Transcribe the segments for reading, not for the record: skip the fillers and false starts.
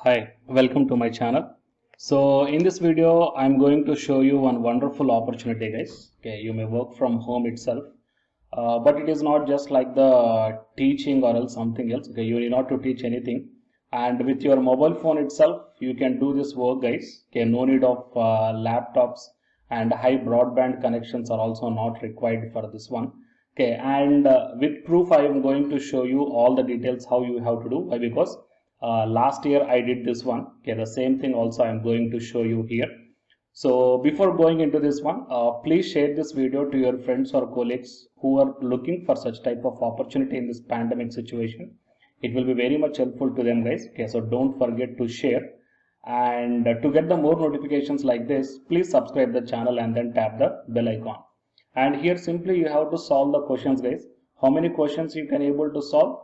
Hi, welcome to my channel. So in this video, I'm going to show you one wonderful opportunity, guys. Okay, you may work from home itself, but it is not just like the teaching or else something else. Okay, you need not to teach anything, and with your mobile phone itself, you can do this work, guys. Okay, no need of laptops, and high broadband connections are also not required for this one. Okay, and with proof, I am going to show you all the details how you have to do. Why? Because last year I did this one. Okay, the same thing also I'm going to show you here. So before going into this one, please share this video to your friends or colleagues who are looking for such type of opportunity in this pandemic situation. It will be very much helpful to them, guys. Okay, so don't forget to share, and to get the more notifications like this, please subscribe the channel and then tap the bell icon. And here simply you have to solve the questions, guys. How many questions you can able to solve,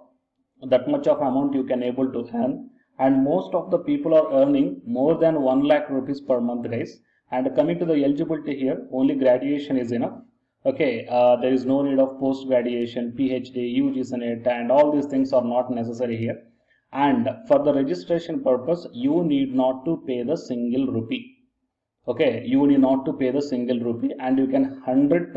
that much of amount you can able to earn. And most of the people are earning more than 1 lakh rupees per month, guys. And coming to the eligibility here, only graduation is enough. Okay, there is no need of post graduation, PhD, UG Senate, and all these things are not necessary here. And for the registration purpose, you need not to pay the single rupee. Okay, you need not to pay the single rupee, and you can 100%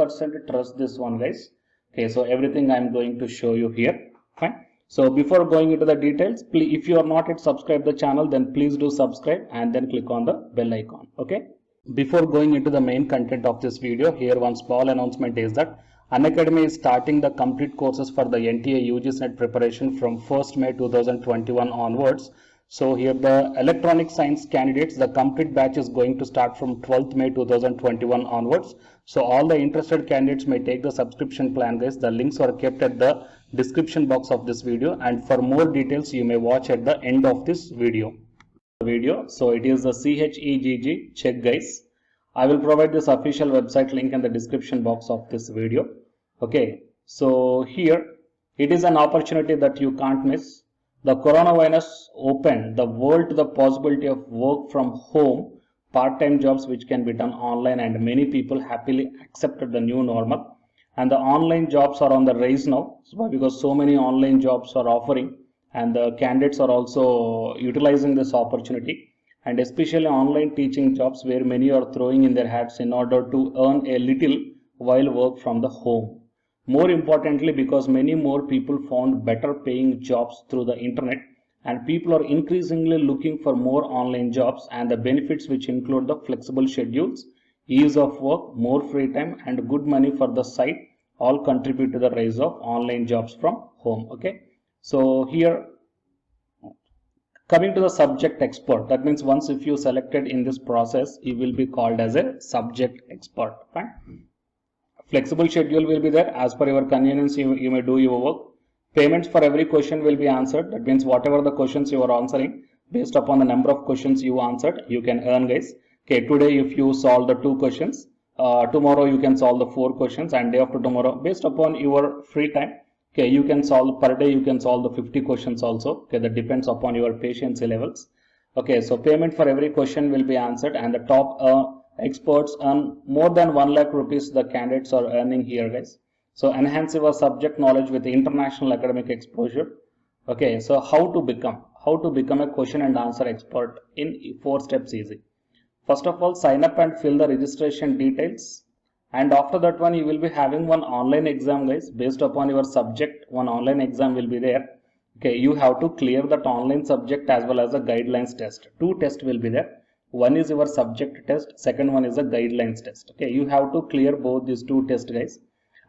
trust this one, guys. Okay, so everything I'm going to show you here. Fine. So before going into the details, please, if you are not yet subscribed the channel, then please do subscribe and then click on the bell icon. Okay. Before going into the main content of this video, here one small announcement is that Unacademy is starting the complete courses for the NTA UG Net preparation from 1st May 2021 onwards. So here the electronic science candidates, the complete batch is going to start from 12th May 2021 onwards. So all the interested candidates may take the subscription plan, guys. The links are kept at the description box of this video, and for more details you may watch at the end of this video. So it is the CHEGG check, guys. I will provide this official website link in the description box of this video. Okay, so here it is an opportunity that you can't miss. The coronavirus opened the world to the possibility of work from home, part-time jobs which can be done online, and many people happily accepted the new normal. And the online jobs are on the rise now, because so many online jobs are offering, and the candidates are also utilizing this opportunity, and especially online teaching jobs where many are throwing in their hats in order to earn a little while work from the home. More importantly, because many more people found better paying jobs through the internet, and people are increasingly looking for more online jobs, and the benefits which include the flexible schedules, ease of work, more free time, and good money for the site all contribute to the rise of online jobs from home. Okay, so here coming to the subject expert, that means once if you selected in this process, you will be called as a subject expert. Fine. Flexible schedule will be there. As per your convenience, you may do your work. Payments for every question will be answered. That means whatever the questions you are answering, based upon the number of questions you answered, you can earn, guys. Okay, today if you solve the 2 questions, tomorrow you can solve the 4 questions, and day after tomorrow, based upon your free time, okay, you can solve per day, you can solve the 50 questions also. Okay, that depends upon your patience levels. Okay, so payment for every question will be answered, and the top experts earn more than 1 lakh rupees the candidates are earning here, guys. So enhance your subject knowledge with international academic exposure. Okay, so how to become a question and answer expert in 4 steps easy. First of all, sign up and fill the registration details, and after that one you will be having one online exam, guys. Based upon your subject, one online exam will be there. Okay, you have to clear that online subject as well as the guidelines test. 2 tests will be there. One is your subject test, second one is a guidelines test. Okay, you have to clear both these 2 tests, guys.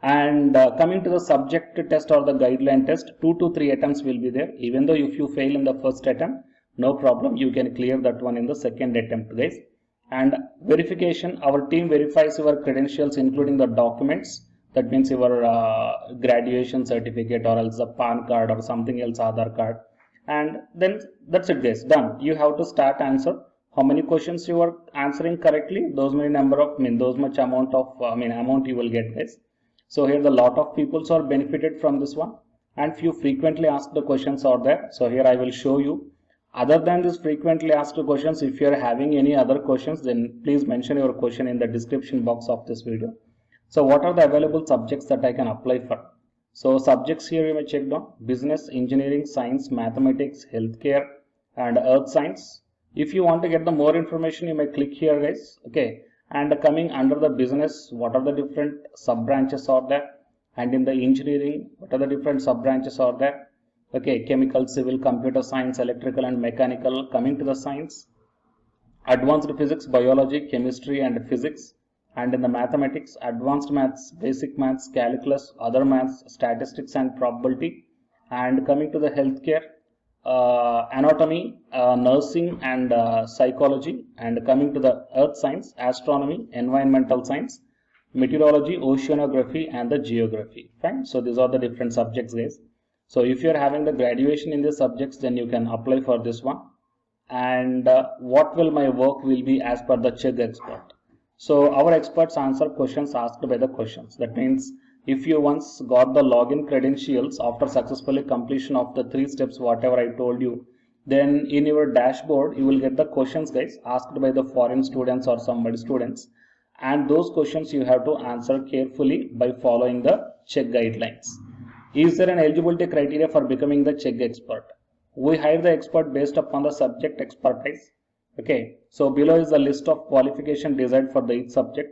And coming to the subject test or the guideline test, 2 to 3 attempts will be there. Even though if you fail in the first attempt, no problem, you can clear that one in the second attempt, guys. And verification, our team verifies your credentials including the documents. That means your graduation certificate or else a PAN card or something else, Aadhaar card. And then that's it, guys, done. You have to start answer. How many questions you are answering correctly, those many number of, those much amount of, amount you will get, guys. So here the lot of people are benefited from this one, and few frequently asked the questions are there. So here I will show you. Other than this frequently asked questions, if you are having any other questions, then please mention your question in the description box of this video. So what are the available subjects that I can apply for? So subjects here you may check down: business, engineering, science, mathematics, healthcare, and earth science. If you want to get the more information, you may click here, guys. Okay, and coming under the business, what are the different sub branches are there, and in the engineering, what are the different sub branches are there. Okay, chemical, civil, computer science, electrical and mechanical. Coming to the science, advanced physics, biology, chemistry and physics. And in the mathematics, advanced maths, basic maths, calculus, other maths, statistics and probability. And coming to the healthcare, anatomy, nursing and psychology. And coming to the earth science, astronomy, environmental science, meteorology, oceanography and the geography. Fine. So these are the different subjects, guys. So if you are having the graduation in these subjects, then you can apply for this one. And what will my work will be as per the Chegg expert. So our experts answer questions asked by the questions. That means if you once got the login credentials after successfully completion of the 3 steps whatever I told you, then in your dashboard you will get the questions, guys, asked by the foreign students or somebody students, and those questions you have to answer carefully by following the Chegg guidelines. Is there an eligibility criteria for becoming the Chegg expert? We hire the expert based upon the subject expertise. Okay, so below is the list of qualification desired for the each subject.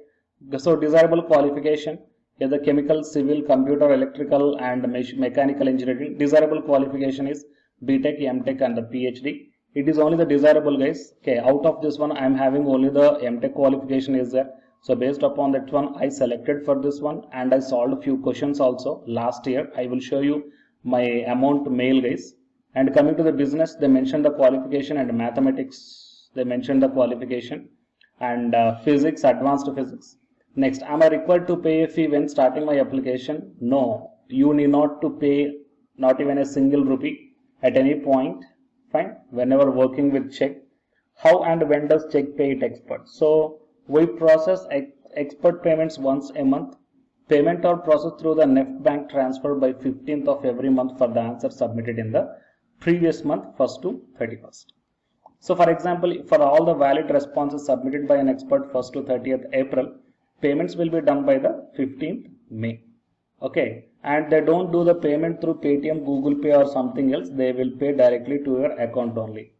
So desirable qualification is the chemical, civil, computer, electrical and mechanical engineering. Desirable qualification is BTech, MTech and the PhD. It is only the desirable, guys. Okay, out of this one I am having only the MTech qualification is there. So based upon that one I selected for this one, and I solved a few questions also last year. I will show you my amount mail, guys. And coming to the business, they mentioned the qualification, and mathematics, they mentioned the qualification, and physics, advanced physics. Next, am I required to pay a fee when starting my application? No, you need not to pay not even a single rupee at any point. Fine, whenever working with Chegg. How and when does Chegg pay it expert? So we process expert payments once a month. Payment are processed through the NEFT bank transfer by 15th of every month for the answer submitted in the previous month, 1st to 31st. So for example, for all the valid responses submitted by an expert 1st to 30th April, payments will be done by the 15th May. Okay, and they don't do the payment through Paytm, Google Pay or something else. They will pay directly to your account only.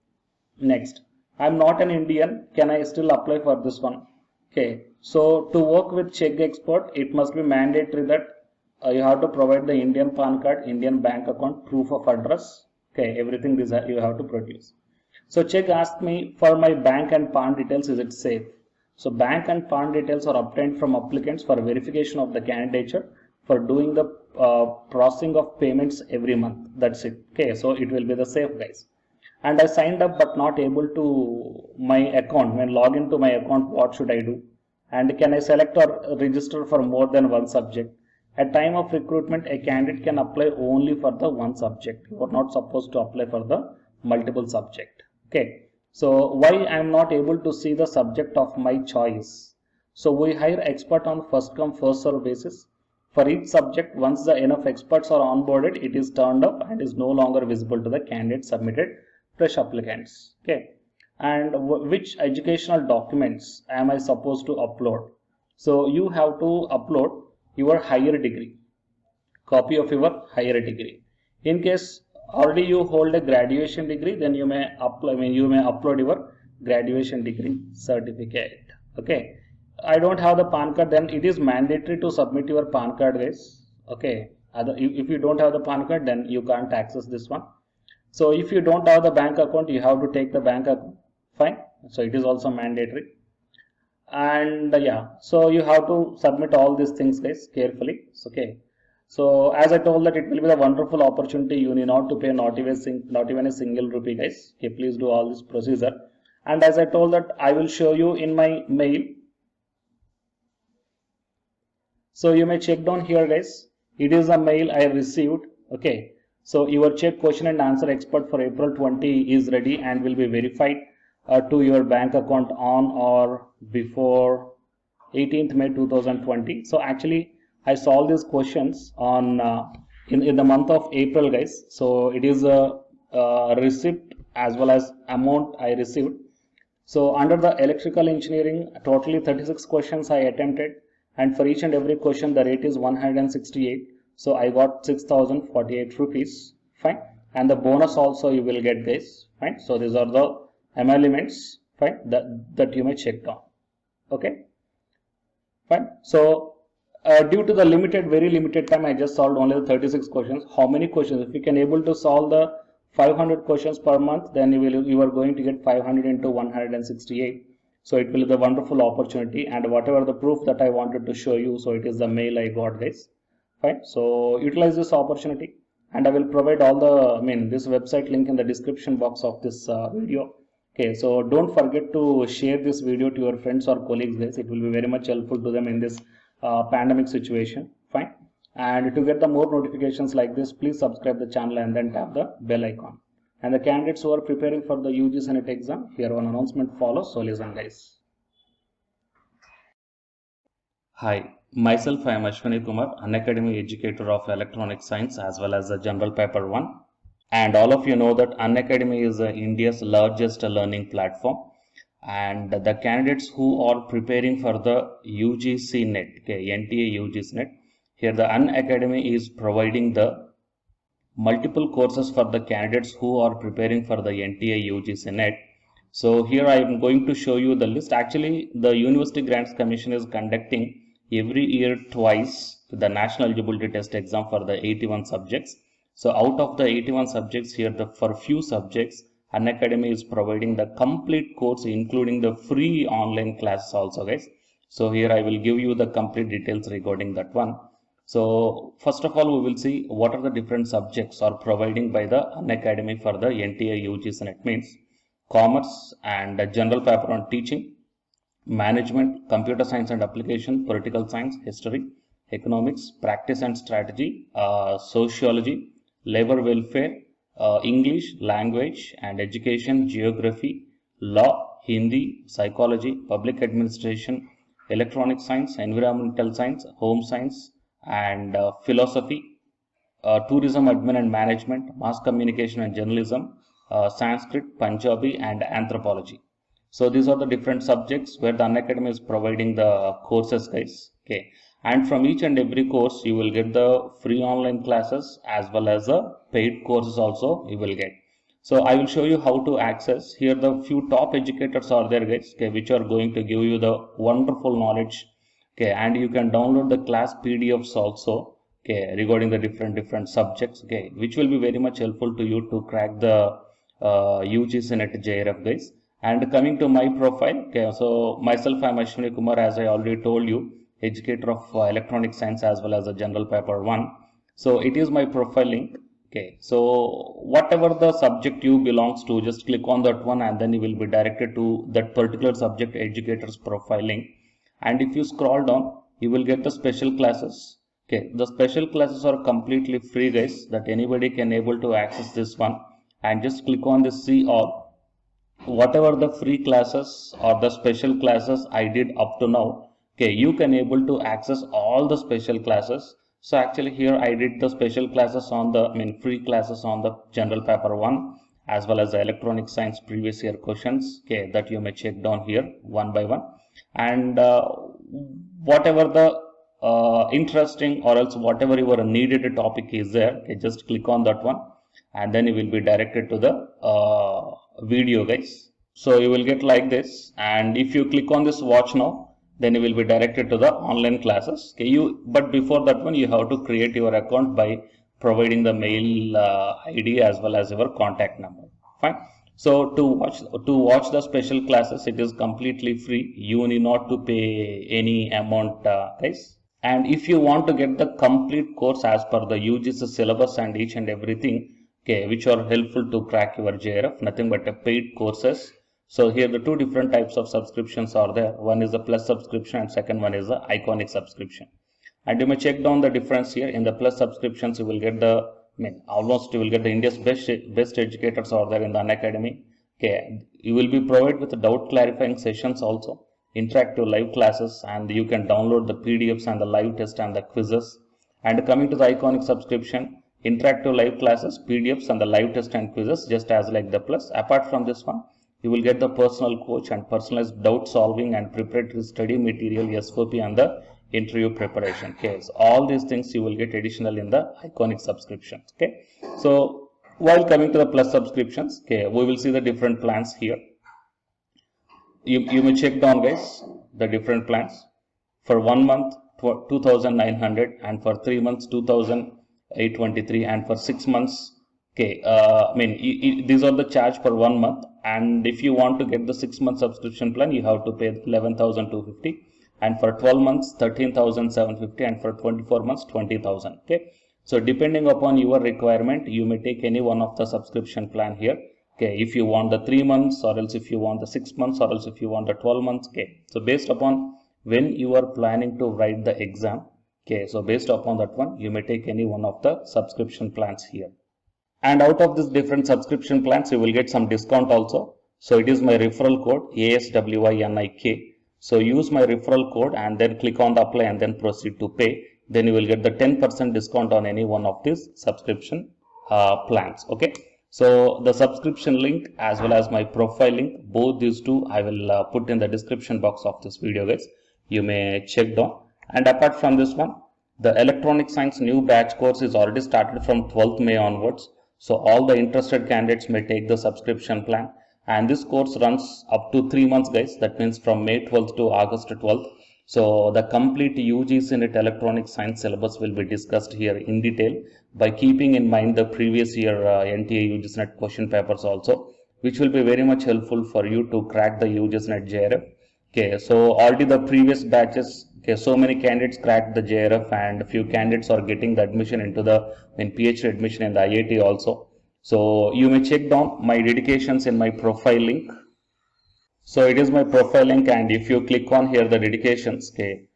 Next, I'm not an Indian. Can I still apply for this one? Okay, so to work with Chegg expert, it must be mandatory that you have to provide the Indian PAN card, Indian bank account, proof of address. Okay, everything this you have to produce. So Chegg asked me for my bank and PAN details, is it safe? So bank and PAN details are obtained from applicants for verification of the candidature for doing the processing of payments every month. That's it. Okay, so it will be the safe, guys. And I signed up but not able to my account. When log into my account, what should I do? And can I select or register for more than one subject? At time of recruitment, a candidate can apply only for the one subject. You are not supposed to apply for the multiple subject. Okay. So why I am not able to see the subject of my choice? So we hire expert on first come first serve basis. For each subject, once the enough experts are onboarded, it is turned up and is no longer visible to the candidate submitted fresh applicants. Okay. And which educational documents am I supposed to upload? So you have to upload your higher degree, copy of your higher degree. In case already you hold a graduation degree, then you may upload your graduation degree certificate. Okay. I don't have the PAN card, then it is mandatory to submit your PAN card, guys. Okay. If you don't have the PAN card, then you can't access this one. So if you don't have the bank account, you have to take the bank account. Fine. So it is also mandatory. And yeah, so you have to submit all these things, guys, carefully. Okay. So as I told that it will be a wonderful opportunity. You need not to pay not even a single rupee, guys. Okay, please do all this procedure. And as I told that I will show you in my mail. So you may check down here, guys. It is a mail I received. Okay. So your Chegg question and answer expert for April 20 is ready and will be verified to your bank account on or before 18th May 2020. So actually I solved these questions on in the month of April, guys. So it is a receipt as well as amount I received. So under the electrical engineering, totally 36 questions I attempted, and for each and every question the rate is 168. So I got 6,048 rupees. Fine. and the bonus also you will get this, fine. So these are the emoluments, fine, that you may check down. Okay, fine. So due to the very limited time, I just solved only the 36 questions. How many questions? If you can able to solve the 500 questions per month, then you are going to get 500 into 168. So it will be the wonderful opportunity, and whatever the proof that I wanted to show you, so it is the mail I got, guys. Fine. So utilize this opportunity, and I will provide all the this website link in the description box of this video. Okay, so don't forget to share this video to your friends or colleagues, guys. It will be very much helpful to them in this pandemic situation. Fine. And to get the more notifications like this, please subscribe the channel and then tap the bell icon. And the candidates who are preparing for the UG Senate exam, here one announcement follows, so listen, guys. Hi, myself I am Ashwani Kumar, Unacademy educator of Electronic Science as well as the General Paper 1. And all of you know that Unacademy is India's largest learning platform. And the candidates who are preparing for the UGC NET, okay, NTA UGC NET, here the Unacademy is providing the multiple courses for the candidates who are preparing for the NTA UGC NET. So here I am going to show you the list. Actually, the University Grants Commission is conducting every year twice the National Eligibility Test exam for the 81 subjects. So out of the 81 subjects here, for few subjects, Unacademy is providing the complete course, including the free online classes also, guys. So here I will give you the complete details regarding that one. So first of all, we will see what are the different subjects are providing by the Unacademy for the NTA UGC NET. Means commerce and general paper on teaching, management, computer science and application, political science, history, economics, practice and strategy, sociology, labor welfare, English, language and education, geography, law, Hindi, psychology, public administration, electronic science, environmental science, home science and philosophy, tourism, admin and management, mass communication and journalism, Sanskrit, Punjabi and anthropology. So these are the different subjects where the Unacademy is providing the courses, guys. Okay, and from each and every course you will get the free online classes as well as the paid courses also you will get. So I will show you how to access. Here the few top educators are there, guys, okay, which are going to give you the wonderful knowledge. Okay, and you can download the class PDFs also, okay, regarding the different subjects, okay, which will be very much helpful to you to crack the UGC NET JRF, guys. And coming to my profile, okay, so myself I am Ashwani Kumar, as I already told you, educator of electronic science as well as a general paper 1. So it is my profile link. Okay, so whatever the subject you belongs to, just click on that one and then you will be directed to that particular subject educator's profile link. And if you scroll down, you will get the special classes. Okay, the special classes are completely free, guys, that anybody can able to access this one. And just click on the see all. Whatever the free classes or the special classes I did up to now, okay, you can able to access all the special classes. So actually here I did the special classes on the free classes on the general paper 1 as well as the electronic science previous year questions, okay, that you may check down here one by one. And whatever the interesting or else whatever your needed topic is there, okay, just click on that one and then you will be directed to the video, guys. So you will get like this, and if you click on this watch now, then you will be directed to the online classes. Okay, but before that one you have to create your account by providing the mail ID as well as your contact number. Fine. So to watch the special classes, it is completely free. You need not to pay any amount, guys. And if you want to get the complete course as per the UGC syllabus and each and everything, okay, which are helpful to crack your JRF, nothing but a paid courses. So here the two different types of subscriptions are there. One is the plus subscription and second one is the iconic subscription. And you may check down the difference here. In the plus subscriptions, you will get the almost you will get the India's best educators are there in the Unacademy. Okay, you will be provided with doubt clarifying sessions also, interactive live classes, and you can download the PDFs and the live test and the quizzes. And coming to the iconic subscription, interactive live classes, PDFs and the live test and quizzes, just as like the plus. Apart from this one, you will get the personal coach and personalized doubt solving and preparatory study material, SOP and the interview preparation. Okay, so all these things you will get additional in the iconic subscriptions. Okay, so while coming to the plus subscriptions, okay, we will see the different plans here. You may check down, guys, the different plans. For 1 month 2,900, and for 3 months 2,823, and for 6 months, okay, these are the charge for 1 month, and if you want to get the 6-month subscription plan, you have to pay 11,250, and for 12 months 13,750, and for 24 months 20,000. Okay, so depending upon your requirement, you may take any one of the subscription plan here. Okay, if you want the 3 months, or else if you want the 6 months, or else if you want the 12 months. Okay, so based upon when you are planning to write the exam, okay, so based upon that one, you may take any one of the subscription plans here. And out of these different subscription plans, you will get some discount also. So it is my referral code ASWINIK. So use my referral code and then click on the apply and then proceed to pay. Then you will get the 10% discount on any one of these subscription plans. Okay. So the subscription link as well as my profile link, both these two I will put in the description box of this video, guys. You may check down. And apart from this one, the electronic science new batch course is already started from 12th May onwards. So all the interested candidates may take the subscription plan, and this course runs up to 3 months, guys. That means from May 12th to August 12th. So the complete UGC NET electronic science syllabus will be discussed here in detail, by keeping in mind the previous year NTA UGC NET question papers also, which will be very much helpful for you to crack the UGC NET JRF. Okay, so already the previous batches, okay, so many candidates cracked the JRF, and a few candidates are getting the admission into the PhD admission in the IIT also. So you may check down my dedications in my profile link. So it is my profile link, and if you click on here the dedications, okay,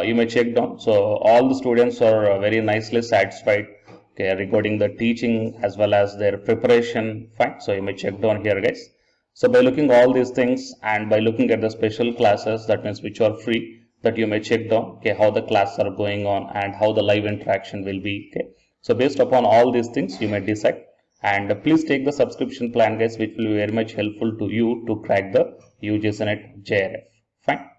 you may check down. So all the students are very nicely satisfied, okay, regarding the teaching as well as their preparation. Fine. So you may check down here, guys. So by looking all these things and by looking at the special classes, that means which are free, that you may check down, okay, how the classes are going on and how the live interaction will be. Okay, so based upon all these things, you may decide. And please take the subscription plan, guys, which will be very much helpful to you to crack the UGC NET JRF. Fine.